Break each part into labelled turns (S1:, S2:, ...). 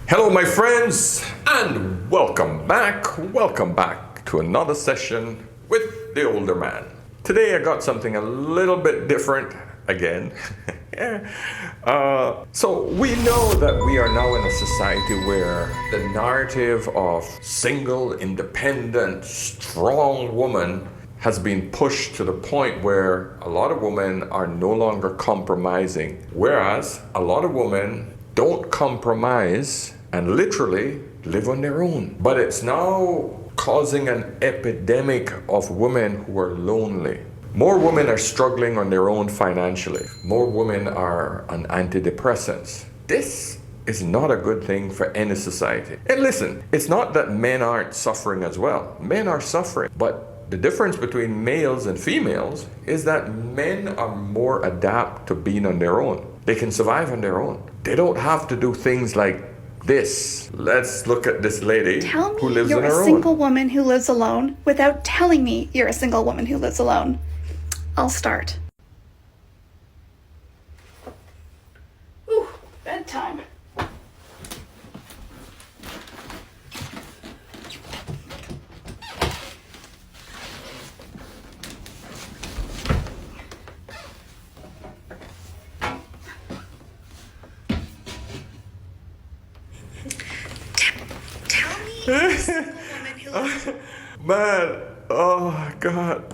S1: Hello, my friends, and welcome back to another session with the older man. Today I got something a little bit different again. So we know that we are now in a society where the narrative of single, independent, strong woman has been pushed to the point where a lot of women are no longer compromising, whereas a lot of women don't compromise and literally live on their own. But it's now causing an epidemic of women who are lonely. More women are struggling on their own financially. More women are on antidepressants. This is not a good thing for any society. And listen, it's not that men aren't suffering as well. Men are suffering, but the difference between males and females is that men are more adapt to being on their own. They can survive on their own. They don't have to do things like this. Let's look at this lady who lives on her own.
S2: Tell me you're a single woman who lives alone without telling me you're a single woman who lives alone. I'll start. Ooh, bedtime.
S1: Man, oh God,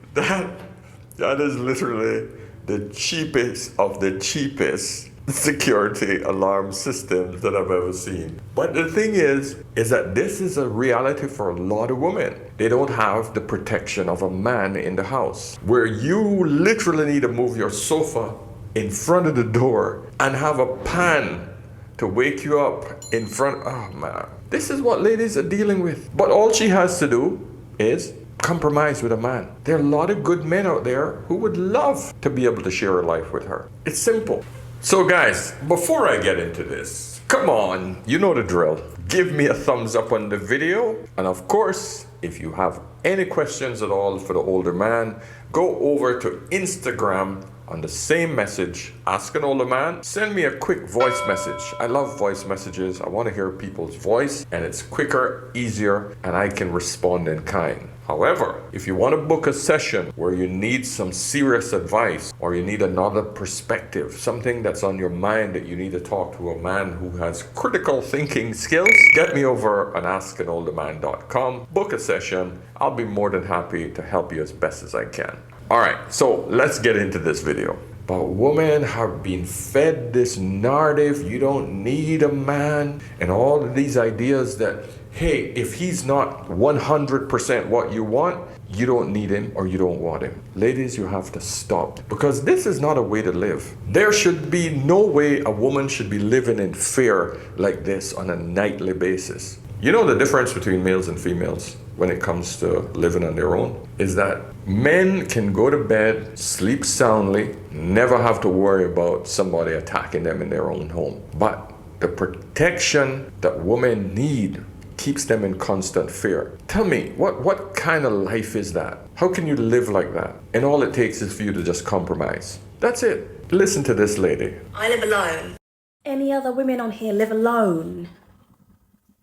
S1: that is literally the cheapest of the cheapest security alarm systems that I've ever seen. But the thing is that this is a reality for a lot of women. They don't have the protection of a man in the house, where you literally need to move your sofa in front of the door and have a pan to wake you up in front. Oh man, this is what ladies are dealing with. But all she has to do is compromise with a man. There are a lot of good men out there who would love to be able to share a life with her. It's simple. So guys, before I get into this, come on, you know the drill. Give me a thumbs up on the video. And of course, if you have any questions at all for the older man, go over to Instagram on the same message, Ask an Older Man. Send me a quick voice message. I love voice messages. I want to hear people's voice, and it's quicker, easier, and I can respond in kind. However, if you want to book a session where you need some serious advice or you need another perspective, something that's on your mind that you need to talk to a man who has critical thinking skills, get me over on askanolderman.com. Book a session. I'll be more than happy to help you as best as I can. All right, so let's get into this video. But women have been fed this narrative, you don't need a man, and all of these ideas that, hey, if he's not 100% what you want, you don't need him or you don't want him. Ladies, you have to stop, because this is not a way to live. There should be no way a woman should be living in fear like this on a nightly basis. You know the difference between males and females when it comes to living on their own is that men can go to bed, sleep soundly, never have to worry about somebody attacking them in their own home. But the protection that women need keeps them in constant fear. Tell me, what kind of life is that? How can you live like that? And all it takes is for you to just compromise. That's it. Listen to this lady.
S3: I live alone.
S4: Any other women on here live alone.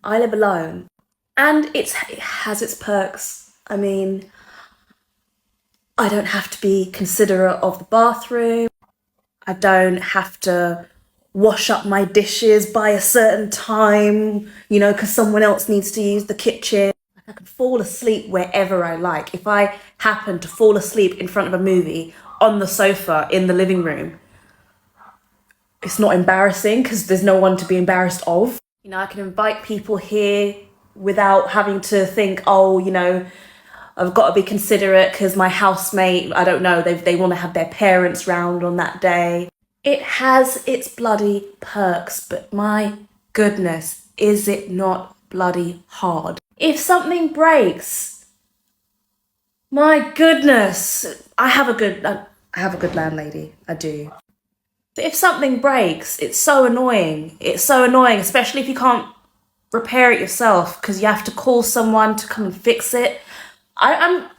S4: I live alone. And it has its perks. I mean, I don't have to be considerate of the bathroom. I don't have to wash up my dishes by a certain time, you know, because someone else needs to use the kitchen. I can fall asleep wherever I like. If I happen to fall asleep in front of a movie on the sofa in the living room, it's not embarrassing because there's no one to be embarrassed of. You know, I can invite people here without having to think, oh, you know, I've got to be considerate because my housemate, I don't know, they want to have their parents round on that day. It has its bloody perks, but my goodness, is it not bloody hard? If something breaks, my goodness, I have a good landlady, I do. But if something breaks, it's so annoying. It's so annoying, especially if you can't repair it yourself because you have to call someone to come and fix it. I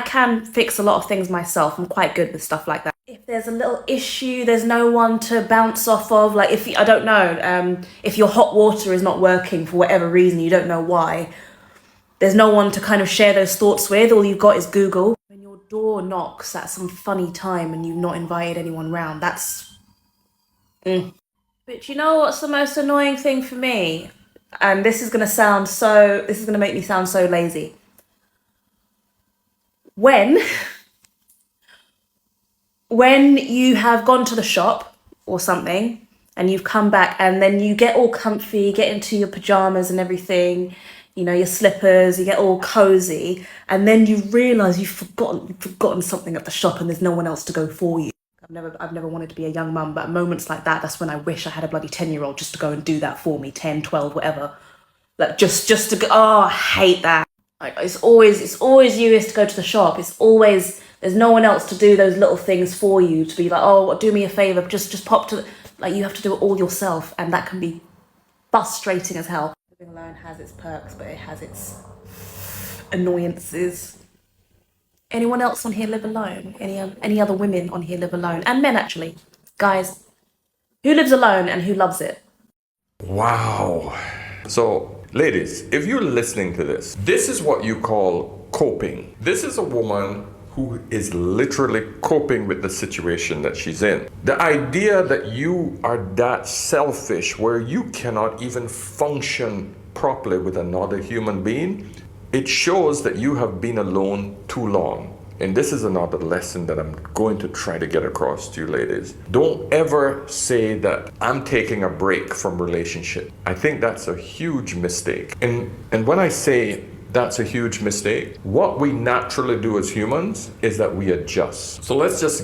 S4: can fix a lot of things myself. I'm quite good with stuff like that. if there's a little issue, there's no one to bounce off of. Like if I don't know, if your hot water is not working for whatever reason, you don't know why. There's no one to kind of share those thoughts with. All you've got is Google. When your door knocks at some funny time and you've not invited anyone round, that's. But you know what's the most annoying thing for me? And this is gonna make me sound so lazy. When you have gone to the shop or something and you've come back and then you get all comfy, get into your pajamas and everything, you know, your slippers, you get all cozy, and then you realise you've forgotten something at the shop and there's no one else to go for you. I've never wanted to be a young mum, but at moments like that, that's when I wish I had a bloody 10-year-old just to go and do that for me, 10, 12, whatever. Like just to go, I hate that. Like it's always you to go to the shop. It's always, there's no one else to do those little things for you, to be like, oh, do me a favour, just pop to, like you have to do it all yourself, and that can be frustrating as hell. Living alone has its perks, but it has its annoyances. Anyone else on here live alone? Any other women on here live alone? And men, actually. Guys, who lives alone and who loves it?
S1: Wow. So, ladies, if you're listening to this, this is what you call coping. This is a woman who is literally coping with the situation that she's in. The idea that you are that selfish where you cannot even function properly with another human being, it shows that you have been alone too long. And this is another lesson that I'm going to try to get across to you ladies. Don't ever say that I'm taking a break from relationship. I think that's a huge mistake. And when I say that's a huge mistake, what we naturally do as humans is that we adjust. So let's just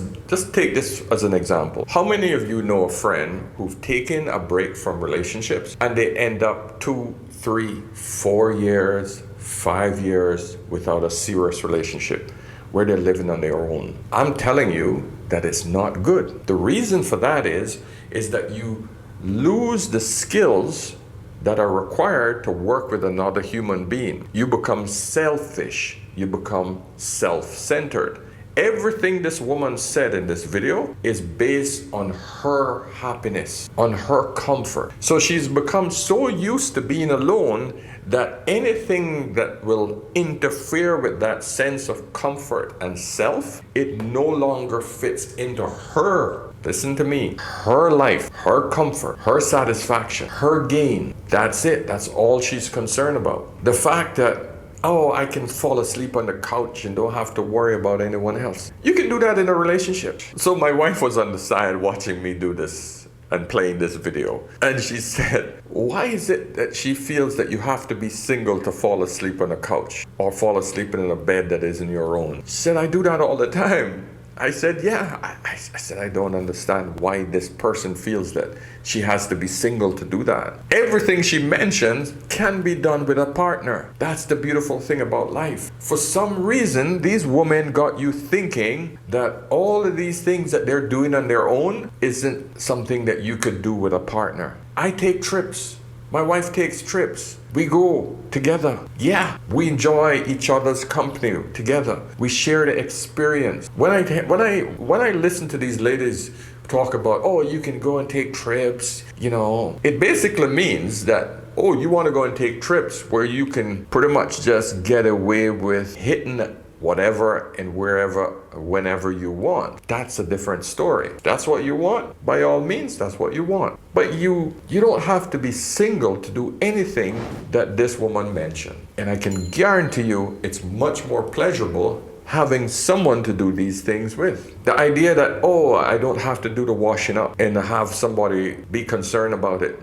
S1: take this as an example. How many of you know a friend who've taken a break from relationships and they end up 2, 3, 4 years, 5 years without a serious relationship where they're living on their own? I'm telling you that it's not good. The reason for that is that you lose the skills that are required to work with another human being. You become selfish. You become self-centered. Everything this woman said in this video is based on her happiness, on her comfort. So she's become so used to being alone that anything that will interfere with that sense of comfort and self, it no longer fits into her, listen to me, her life, her comfort, her satisfaction, her gain. That's it. That's all she's concerned about. The fact that, oh, I can fall asleep on the couch and don't have to worry about anyone else. You can do that in a relationship. So my wife was on the side watching me do this and playing this video. And she said, why is it that she feels that you have to be single to fall asleep on a couch or fall asleep in a bed that isn't your own? She said, I do that all the time. I said, yeah. I said, I don't understand why this person feels that she has to be single to do that. Everything she mentions can be done with a partner. That's the beautiful thing about life. For some reason, these women got you thinking that all of these things that they're doing on their own isn't something that you could do with a partner. I take trips. My wife takes trips. We go together. Yeah, we enjoy each other's company together. We share the experience. When I listen to these ladies talk about, oh, you can go and take trips, you know, it basically means that, oh, you want to go and take trips where you can pretty much just get away with hitting whatever and wherever, whenever you want. That's a different story. That's what you want, by all means, that's what you want. But you don't have to be single to do anything that this woman mentioned. And I can guarantee you it's much more pleasurable having someone to do these things with. The idea that, oh, I don't have to do the washing up and have somebody be concerned about it.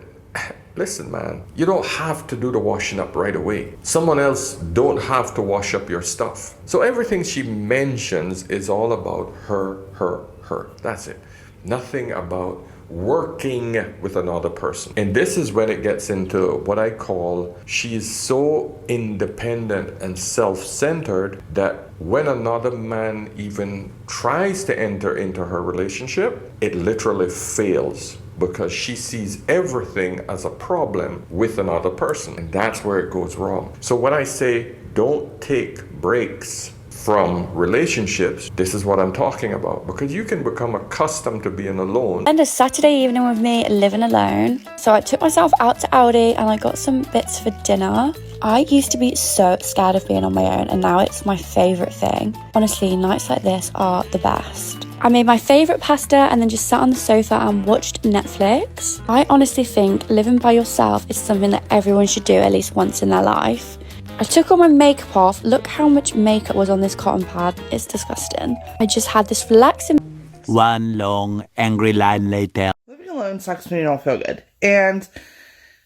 S1: Listen, man, you don't have to do the washing up right away. Someone else don't have to wash up your stuff. So everything she mentions is all about her. That's it. Nothing about working with another person. And this is when it gets into what I call, she is so independent and self-centered that when another man even tries to enter into her relationship, it literally fails, because she sees everything as a problem with another person. And that's where it goes wrong. So when I say don't take breaks from relationships, this is what I'm talking about. Because you can become accustomed to being alone.
S3: And a Saturday evening with me living alone. So I took myself out to Aldi and I got some bits for dinner. I used to be so scared of being on my own, and now it's my favourite thing. Honestly, nights like this are the best. I made my favourite pasta and then just sat on the sofa and watched Netflix. I honestly think living by yourself is something that everyone should do at least once in their life. I took all my makeup off. Look how much makeup was on this cotton pad. It's disgusting. I just had this relaxing...
S5: One long, angry line later.
S6: Living alone sucks when you don't feel good. And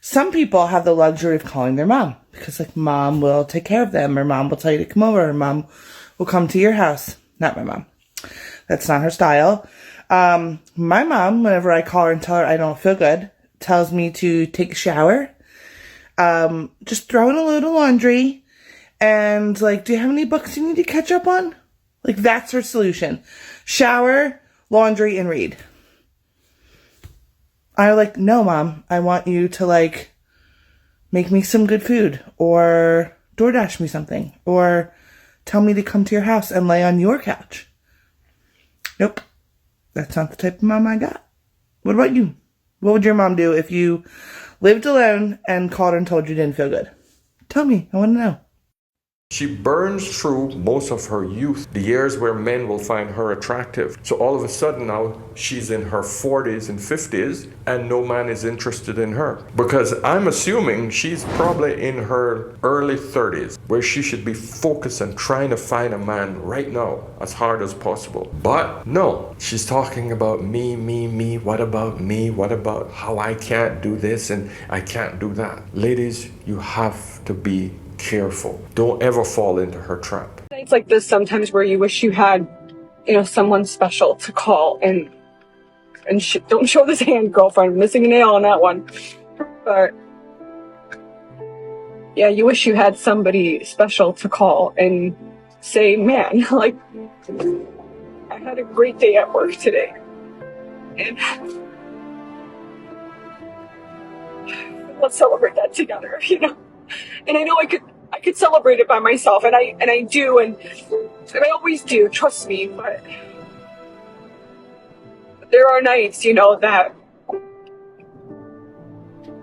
S6: some people have the luxury of calling their mom. Because, like, mom will take care of them. Or mom will tell you to come over. Or mom will come to your house. Not my mom. That's not her style. My mom, whenever I call her and tell her I don't feel good, tells me to take a shower. Just throw in a load of laundry. And, like, do you have any books you need to catch up on? Like, that's her solution. Shower, laundry, and read. I'm like, no, Mom. I want you to, like, make me some good food. Or DoorDash me something. Or tell me to come to your house and lay on your couch. Nope. That's not the type of mom I got. What about you? What would your mom do if you lived alone and called her and told you didn't feel good? Tell me. I want to know.
S1: She burns through most of her youth, the years where men will find her attractive. So all of a sudden now she's in her 40s and 50s and no man is interested in her. Because I'm assuming she's probably in her early 30s where she should be focused on trying to find a man right now as hard as possible. But no, she's talking about me, what about me? What about how I can't do this and I can't do that? Ladies, you have to be careful. Don't ever fall into her trap.
S7: Nights like this sometimes where you wish you had, someone special to call and don't show this hand, girlfriend. Missing a nail on that one. But yeah, you wish you had somebody special to call and say, man, like, I had a great day at work today. And let's celebrate that together, And I know I could celebrate it by myself, and I do, and I always do, trust me, but there are nights, that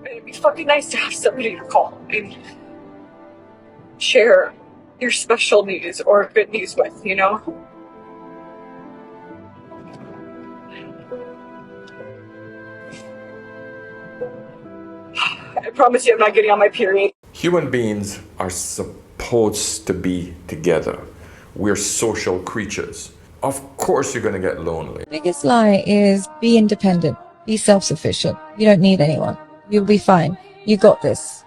S7: it'd be fucking nice to have somebody to call and share your special news or good news with, I promise you I'm not getting on my period.
S1: Human beings are supposed to be together. We're social creatures. Of course you're going to get lonely.
S8: Biggest lie is be independent, be self-sufficient. You don't need anyone. You'll be fine. You got this.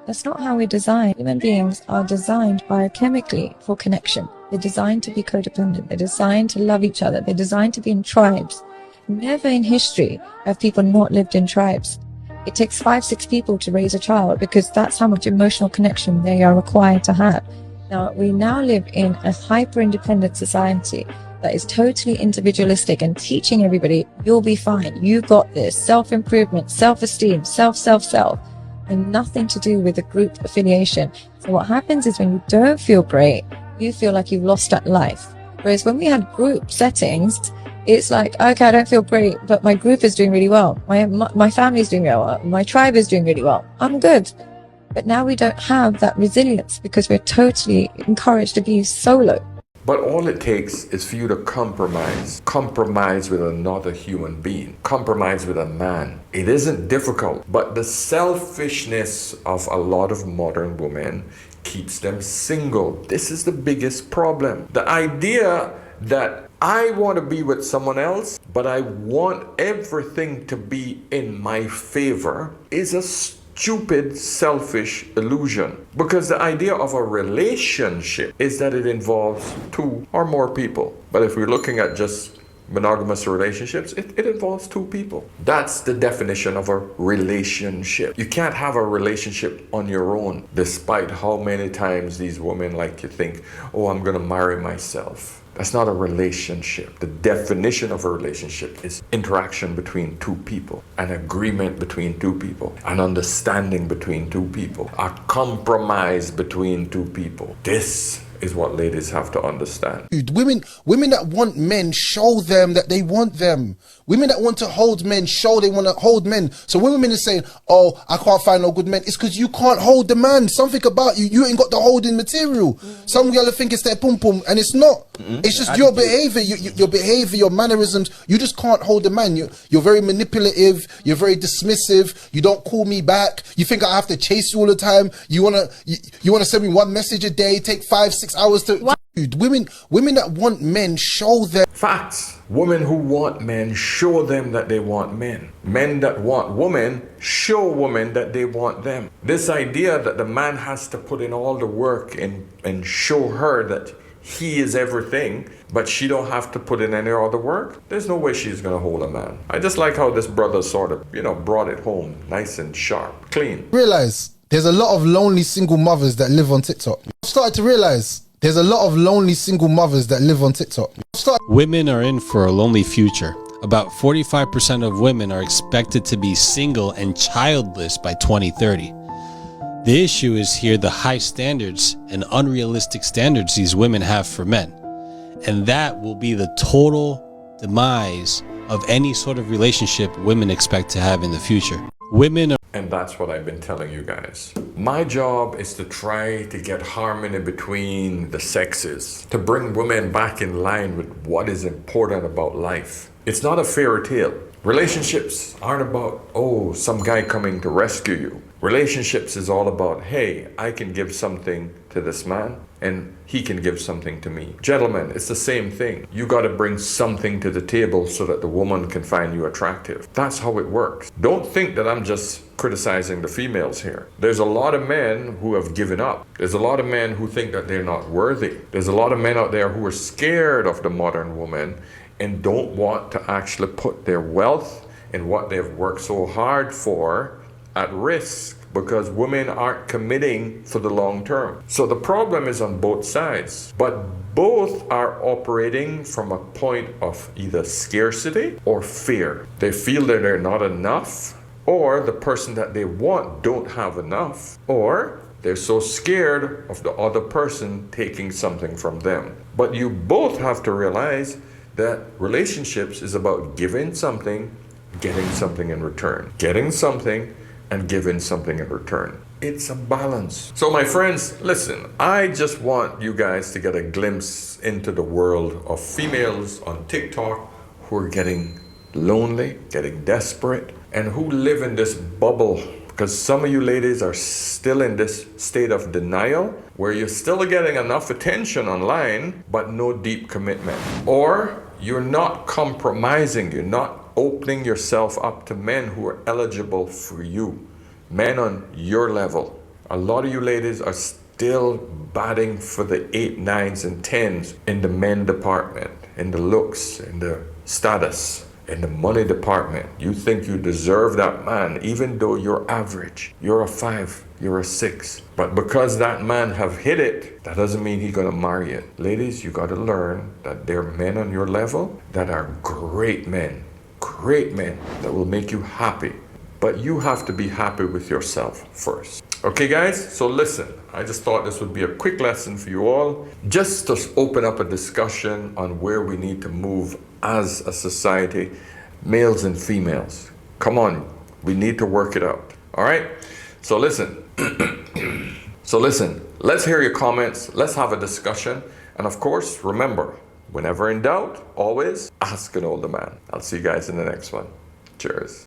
S8: That's not how we're designed. Human beings are designed biochemically for connection. They're designed to be codependent. They're designed to love each other. They're designed to be in tribes. Never in history have people not lived in tribes. It takes 5-6 people to raise a child because that's how much emotional connection they are required to have. Now, we now live in a hyper-independent society that is totally individualistic and teaching everybody, you'll be fine, you got this, self-improvement, self-esteem, self, and nothing to do with a group affiliation. So what happens is when you don't feel great, you feel like you've lost at life. Whereas when we had group settings, it's like, okay, I don't feel great, but my group is doing really well. My family is doing really well. My tribe is doing really well. I'm good. But now we don't have that resilience because we're totally encouraged to be solo.
S1: But all it takes is for you to compromise with another human being, compromise with a man. It isn't difficult, but the selfishness of a lot of modern women keeps them single. This is the biggest problem. The idea that I want to be with someone else, but I want everything to be in my favor is a stupid, selfish illusion. Because the idea of a relationship is that it involves 2 or more people. But if we're looking at just monogamous relationships, it involves 2 people. That's the definition of a relationship. You can't have a relationship on your own, despite how many times these women like to think, oh, I'm going to marry myself. That's not a relationship. The definition of a relationship is interaction between 2 people, an agreement between 2 people, an understanding between 2 people, a compromise between 2 people. This is what ladies have to understand.
S9: Dude, women that want men, show them that they want them. Women that want to hold men, show they want to hold men. So when women are saying, oh, I can't find no good men, it's because you can't hold the man. Something about you ain't got the holding material. Some girl think it's their pum pum, and it's not. It's just your behavior, your behavior, your mannerisms. You just can't hold the man. You're very manipulative. You're very dismissive. You don't call me back. You think I have to chase you all the time. You wanna send me one message a day, take 5-6 hours to. Dude, women that want men, show them.
S1: Facts. Women who want men, show them that they want men. Men that want women, show women that they want them. This idea that the man has to put in all the work and show her that he is everything, but she don't have to put in any other work, there's no way she's gonna hold a man. I just like how this brother sort of, brought it home nice and sharp, clean.
S9: Realize there's a lot of lonely single mothers that live on TikTok. I've started to realize there's a lot of lonely single mothers that live on TikTok.
S10: Women are in for a lonely future. About 45% of women are expected to be single and childless by 2030. The issue is here the high standards and unrealistic standards these women have for men. And that will be the total demise of any sort of relationship women expect to have in the future. And
S1: that's what I've been telling you guys. My job is to try to get harmony between the sexes, to bring women back in line with what is important about life. It's not a fairy tale. Relationships aren't about, oh, some guy coming to rescue you. Relationships is all about, hey, I can give something to this man and he can give something to me. Gentlemen, it's the same thing. You got to bring something to the table so that the woman can find you attractive. That's how it works. Don't think that I'm just criticizing the females here. There's a lot of men who have given up. There's a lot of men who think that they're not worthy. There's a lot of men out there who are scared of the modern woman and don't want to actually put their wealth and what they've worked so hard for at risk because women aren't committing for the long term. So the problem is on both sides, but both are operating from a point of either scarcity or fear. They feel that they're not enough, or the person that they want don't have enough, or they're so scared of the other person taking something from them. But you both have to realize that relationships is about giving something, getting something in return. Getting something and giving something in return. It's a balance. So my friends, listen, I just want you guys to get a glimpse into the world of females on TikTok who are getting lonely, getting desperate, and who live in this bubble. Because some of you ladies are still in this state of denial where you're still getting enough attention online, but no deep commitment. Or you're not compromising, you're not opening yourself up to men who are eligible for you. Men on your level. A lot of you ladies are still batting for the 8, 9s, and 10s in the men department, in the looks, in the status, in the money department. You think you deserve that man, even though you're average. You're a 5, you're a 6. But because that man have hit it, that doesn't mean he's gonna marry it. Ladies, you gotta learn that there are men on your level that are great men that will make you happy. But you have to be happy with yourself first. Okay guys, so listen, I just thought this would be a quick lesson for you all, just to open up a discussion on where we need to move as a society, males and females. Come on, we need to work it out. All right, so listen, let's hear your comments, let's have a discussion. And of course, remember, whenever in doubt, always ask an older man. I'll see you guys in the next one. Cheers.